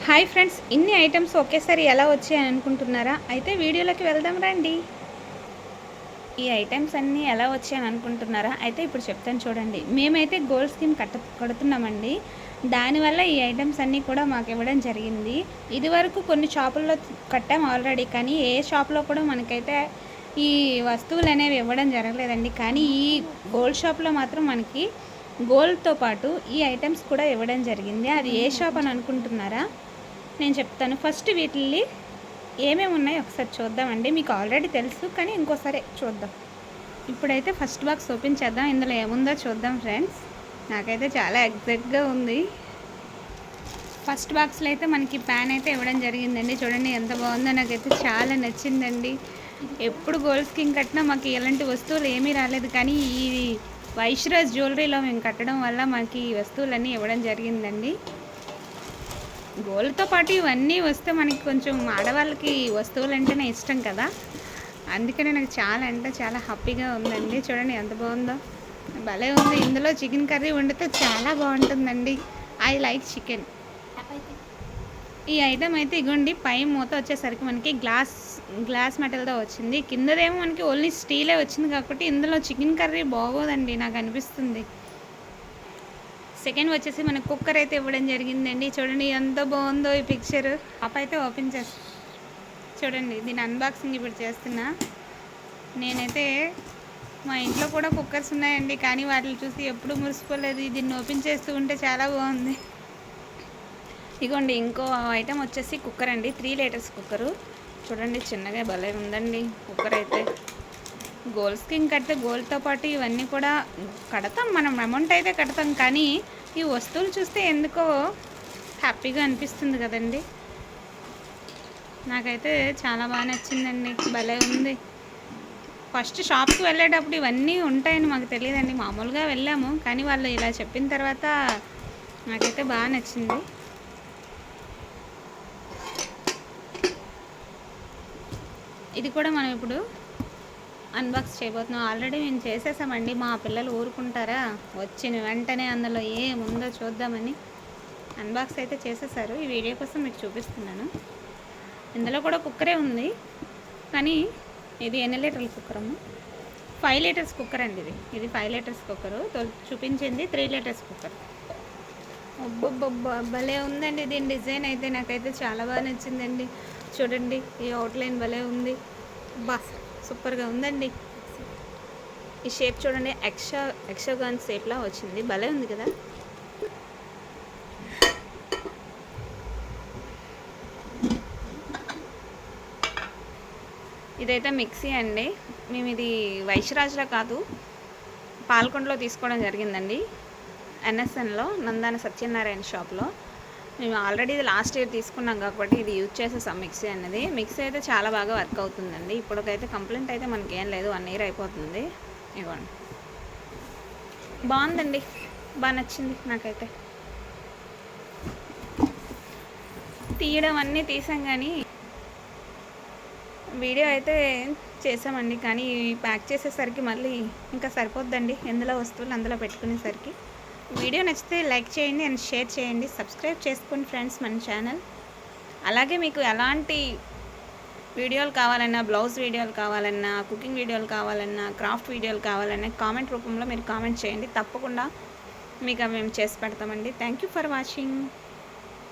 Hi friends, ఇన్ని items ఒకేసారి ఎలా వచ్చాయని అనుకుంటున్నారా? అయితే వీడియోలోకి వెళ్దాం రండి. ఈ ఐటమ్స్ అన్నీ ఎలా వచ్చాయని అనుకుంటున్నారా? అయితే ఇప్పుడు చెప్తాను చూడండి. మేమైతే గోల్డ్ స్కీమ్ కడుతున్నామండి. దానివల్ల ఈ ఐటమ్స్ అన్నీ కూడా మాకు ఇవ్వడం జరిగింది. ఇదివరకు కొన్ని షాపుల్లో కట్టాం ఆల్రెడీ, కానీ ఏ షాప్లో కూడా మనకైతే ఈ వస్తువులు అనేవి ఇవ్వడం జరగలేదండి. కానీ ఈ గోల్డ్ షాప్లో మాత్రం మనకి గోల్డ్తో పాటు ఈ ఐటమ్స్ కూడా ఇవ్వడం జరిగింది. అది ఏ షాప్ అని అనుకుంటున్నారా? నేను చెప్తాను. ఫస్ట్ వీటిల్ని ఏమేమి ఉన్నాయో ఒకసారి చూద్దామండి. మీకు ఆల్రెడీ తెలుసు, కానీ ఇంకోసారి చూద్దాం. ఇప్పుడైతే ఫస్ట్ బాక్స్ ఓపెన్ చేద్దాం. ఇందులో ఏముందో చూద్దాం ఫ్రెండ్స్. నాకైతే చాలా ఎగ్జైట్గా ఉంది. ఫస్ట్ బాక్స్లో అయితే మనకి ప్యాన్ అయితే ఇవ్వడం జరిగిందండి. చూడండి ఎంత బాగుందో, నాకైతే చాలా నచ్చిందండి. ఎప్పుడు గోల్డ్ స్కీమ్ కట్టినా మాకు ఇలాంటి వస్తువులు ఏమీ రాలేదు, కానీ ఈ వైష్రాజ్ జ్యువెలరీలో మేము కట్టడం వల్ల మనకి ఈ వస్తువులన్నీ ఇవ్వడం జరిగిందండి. గోల్డ్తో పాటు ఇవన్నీ వస్తే మనకి కొంచెం ఆడవాళ్ళకి వస్తువులు అంటేనే ఇష్టం కదా, అందుకనే నాకు చాలా అంటే చాలా హ్యాపీగా ఉందండి. చూడండి ఎంత బాగుందో, భలే ఉంది. ఇందులో చికెన్ కర్రీ వండితే చాలా బాగుంటుందండి. I like chicken. ఈ ఐటమ్ అయితే ఇగోండి, పై మూత వచ్చేసరికి మనకి గ్లాస్ మెటల్తో వచ్చింది. కిందదేమో మనకి ఓన్లీ స్టీలే వచ్చింది, కాబట్టి ఇందులో చికెన్ కర్రీ బాగోదండి నాకు అనిపిస్తుంది. సెకండ్ వచ్చేసి మనకు కుక్కర్ అయితే ఇవ్వడం జరిగిందండి. చూడండి ఎంత బాగుందో ఈ పిక్చర్. పాప అయితే ఓపెన్ చేస్తా. చూడండి, దీని అన్బాక్సింగ్ ఇప్పుడు చేస్తున్నా. నేనైతే మా ఇంట్లో కూడా కుక్కర్స్ ఉన్నాయండి, కానీ వాటిని చూసి ఎప్పుడూ మురిసిపోలేదు. దీన్ని ఓపెన్ చేస్తూ ఉంటే చాలా బాగుంది. ఇగోండి ఇంకో ఐటెం వచ్చేసి కుక్కర్ అండి, 3 లీటర్స్ కుక్కరు. చూడండి చిన్నగా భలే ఉందండి కుక్కర్ అయితే. గోల్డ్ స్కీమ్ కడితే గోల్డ్తో పాటు ఇవన్నీ కూడా కడతాం, మనం అమౌంట్ అయితే కడతాం, కానీ ఈ వస్తువులు చూస్తే ఎందుకో హ్యాపీగా అనిపిస్తుంది కదండి. నాకైతే చాలా బాగా నచ్చిందండి, భలే ఉంది. ఫస్ట్ షాప్కి వెళ్ళేటప్పుడు ఇవన్నీ ఉంటాయని మాకు తెలియదండి, మామూలుగా వెళ్ళాము, కానీ వాళ్ళు ఇలా చెప్పిన తర్వాత నాకైతే బాగా నచ్చింది. ఇది కూడా మనం ఇప్పుడు అన్బాక్స్ చేయబోతున్నాం. ఆల్రెడీ మేము చేసేసామండి, మా పిల్లలు ఊరుకుంటారా, వచ్చిన వెంటనే అందులో ఏముందో చూద్దామని అన్బాక్స్ అయితే చేసేసారు. ఈ వీడియో కోసం మీకు చూపిస్తున్నాను. ఇందులో కూడా కుక్కరే ఉంది, కానీ ఇది ఎన్ని లీటర్ల కుక్కరము? 5 లీటర్స్ కుక్కర్ అండి. ఇది 5 లీటర్స్ కుక్కరు. చూపించింది 3 లీటర్స్ కుక్కర్. భలే ఉందండి. దీని డిజైన్ అయితే నాకైతే చాలా బాగా నచ్చిందండి. చూడండి ఈ అవుట్లైన్ భలే ఉంది, బా సూపర్గా ఉందండి. ఈ షేప్ చూడండి, ఎక్సాగాన్ షేప్లా వచ్చింది, భలే ఉంది కదా. ఇదైతే మిక్సీ అండి. మేము ఇది వైష్రాజ్లో కాదు, పాల్కొండలో తీసుకోవడం జరిగిందండి. ఎన్ఎస్ఎన్లో నందాన సత్యనారాయణ షాప్లో. మేము ఆల్రెడీ ఇది లాస్ట్ ఇయర్ తీసుకున్నాం కాబట్టి ఇది యూజ్ చేసేసాం మిక్సీ అనేది. మిక్సీ అయితే చాలా బాగా వర్క్ అవుతుందండి. ఇప్పటికైతే కంప్లైంట్ అయితే మనకి ఏం లేదు, 1 ఇయర్ అయిపోతుంది. ఇవ్వండి, బాగుందండి, బాగా నచ్చింది నాకైతే. తీయడం అన్నీ తీసాం, కానీ వీడియో అయితే చేసామండి, కానీ ప్యాక్ చేసేసరికి మళ్ళీ ఇంకా సరిపోద్దండి, ఎందులో వస్తువులు అందులో పెట్టుకునేసరికి. వీడియో నచ్చితే లైక్ చేయండి అండ్ షేర్ చేయండి, సబ్స్క్రైబ్ చేసుకోండి ఫ్రెండ్స్ మన ఛానల్. అలాగే మీకు ఎలాంటి వీడియోలు కావాలన్నా, బ్లౌజ్ వీడియోలు కావాలన్నా, కుకింగ్ వీడియోలు కావాలన్నా, క్రాఫ్ట్ వీడియోలు కావాలన్నా కామెంట్ రూపంలో మీరు కామెంట్ చేయండి. తప్పకుండా మీకు అవి మేము చేసి పెడతామండి. Thank you for watching.